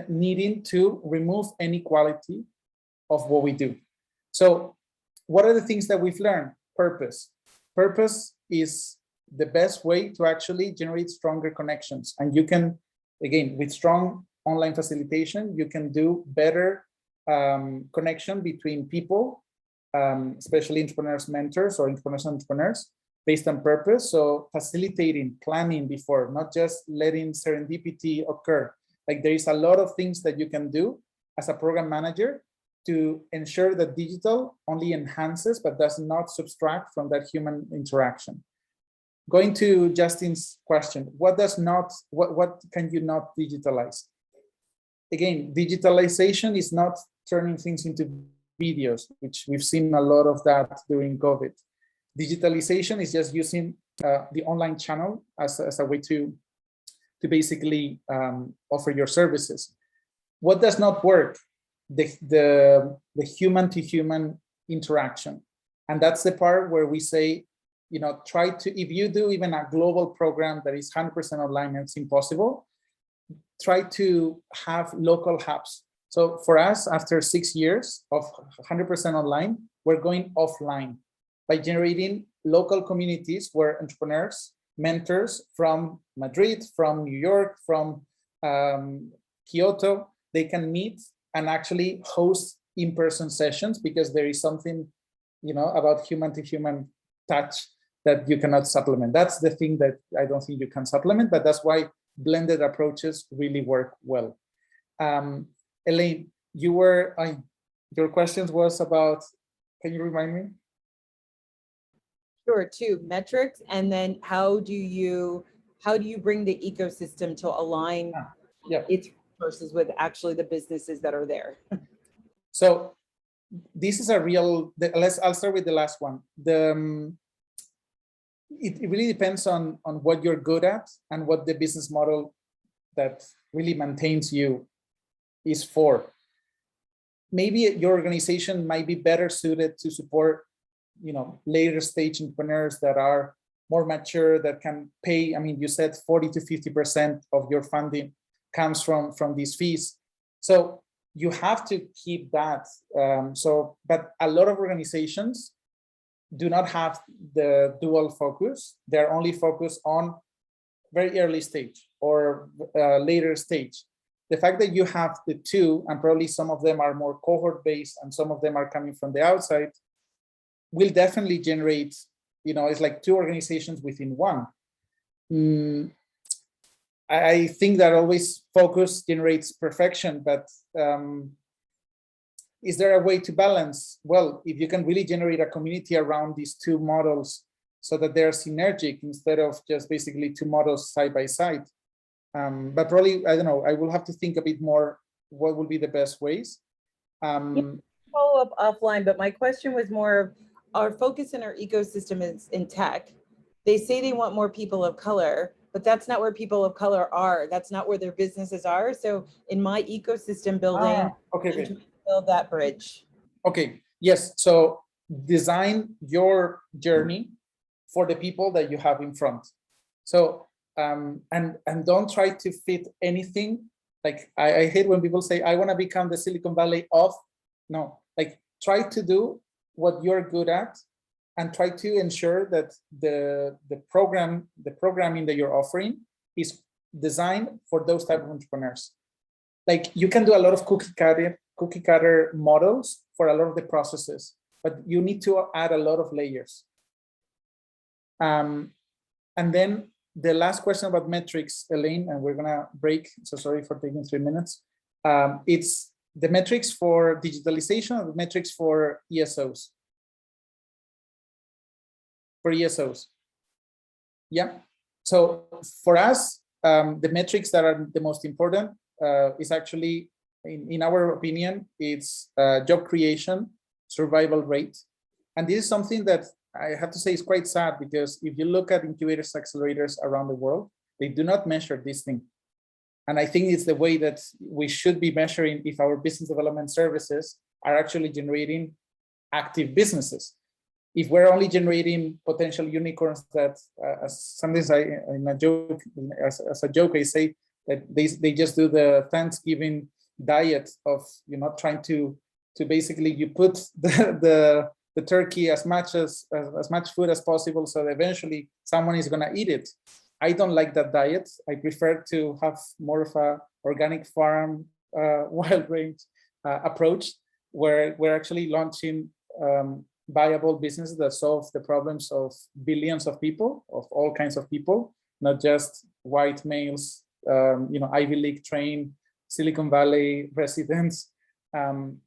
needing to remove any quality of what we do. So what are the things that we've learned? Purpose. Purpose is the best way to actually generate stronger connections. And you can, again, with strong online facilitation, you can do better connection between people, especially entrepreneurs, mentors, or entrepreneurs based on purpose. So facilitating, planning before, not just letting serendipity occur. Like there is a lot of things that you can do as a program manager to ensure that digital only enhances but does not subtract from that human interaction. Going to Justin's question, what can you not digitalize? Again, digitalization is not turning things into videos, which we've seen a lot of that during COVID. Digitalization is just using the online channel as a way to basically offer your services. What does not work? The human-to-human interaction. And that's the part where we say, try to, if you do even a global program that is 100% online, and it's impossible, try to have local hubs. So for us, after 6 years of 100% online, we're going offline by generating local communities where entrepreneurs, mentors from Madrid, from New York, from Kyoto, they can meet and actually host in-person sessions, because there is something, about human-to-human touch that you cannot supplement. That's the thing that I don't think you can supplement, but that's why blended approaches really work well. Elaine, your questions was about, can you remind me? Sure, 2 metrics, and then how do you bring the ecosystem to align its resources with actually the businesses that are there? So this is a real, I'll start with the last one. It really depends on what you're good at and what the business model that really maintains you is for. Maybe your organization might be better suited to support, later stage entrepreneurs that are more mature, that can pay. I mean, you said 40 to 50% of your funding comes from these fees. So you have to keep that. But a lot of organizations do not have the dual focus. They're only focused on very early stage or later stage. The fact that you have the two, and probably some of them are more cohort based and some of them are coming from the outside, will definitely generate, it's like 2 organizations within one. I think that always focus generates perfection, but is there a way to balance? Well, if you can really generate a community around these 2 models so that they're synergic instead of just basically 2 models side by side. But probably, I don't know, I will have to think a bit more what will be the best ways. Follow up offline, but my question was more of our focus in our ecosystem is in tech. They say they want more people of color, but that's not where people of color are. That's not where their businesses are. So in my ecosystem building, okay. Build that bridge. Okay, yes. So design your journey for the people that you have in front. So and don't try to fit anything. Like I hate when people say, I want to become the Silicon Valley of. No, like try to do what you're good at and try to ensure that the programming that you're offering is designed for those type of entrepreneurs. Like you can do a lot of cookie cutter models for a lot of the processes, but you need to add a lot of layers. And then the last question about metrics, Elaine, and we're gonna break, so sorry for taking 3 minutes. It's the metrics for digitalization or the metrics for ESOs? For ESOs. Yeah. So for us, the metrics that are the most important is actually, in our opinion, it's job creation, survival rate. And this is something that I have to say is quite sad, because if you look at incubators, accelerators around the world, they do not measure this thing. And I think it's the way that we should be measuring if our business development services are actually generating active businesses. If we're only generating potential unicorns that, sometimes as a joke, I say that they just do the Thanksgiving diet of, trying to basically you put the turkey as much food as possible, so that eventually someone is going to eat it. I don't like that diet. I prefer to have more of a organic farm, wild range approach, where we're actually launching viable businesses that solve the problems of billions of people, of all kinds of people, not just white males, Ivy League trained Silicon Valley residents,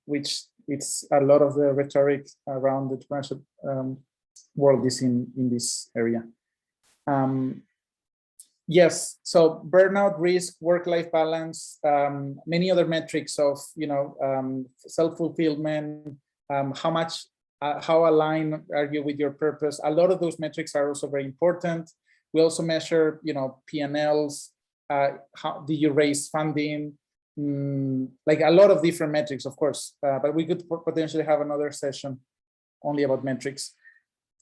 which it's a lot of the rhetoric around the entrepreneurship world is in this area. Yes, so burnout risk, work-life balance, many other metrics of self-fulfillment, how aligned are you with your purpose? A lot of those metrics are also very important. We also measure, P&Ls, how do you raise funding, like a lot of different metrics, of course, but we could potentially have another session only about metrics.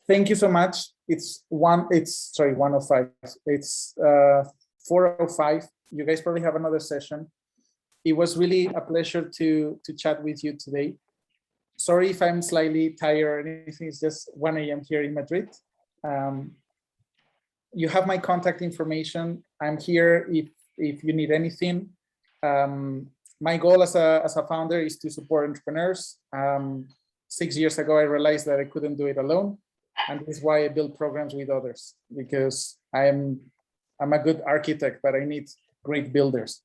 Thank you so much. It's 1:05. It's 4:05. You guys probably have another session. It was really a pleasure to chat with you today. Sorry if I'm slightly tired or anything. It's just 1 a.m. here in Madrid. You have my contact information. I'm here if you need anything. My goal as a founder is to support entrepreneurs. 6 years ago, I realized that I couldn't do it alone. And this is why I build programs with others, because I'm a good architect, but I need great builders.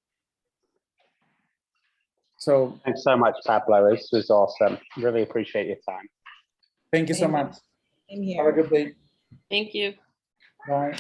So thanks so much, Pablo. This was awesome. Really appreciate your time. thank you so much. Same Have a here. good day. Thank you. Bye.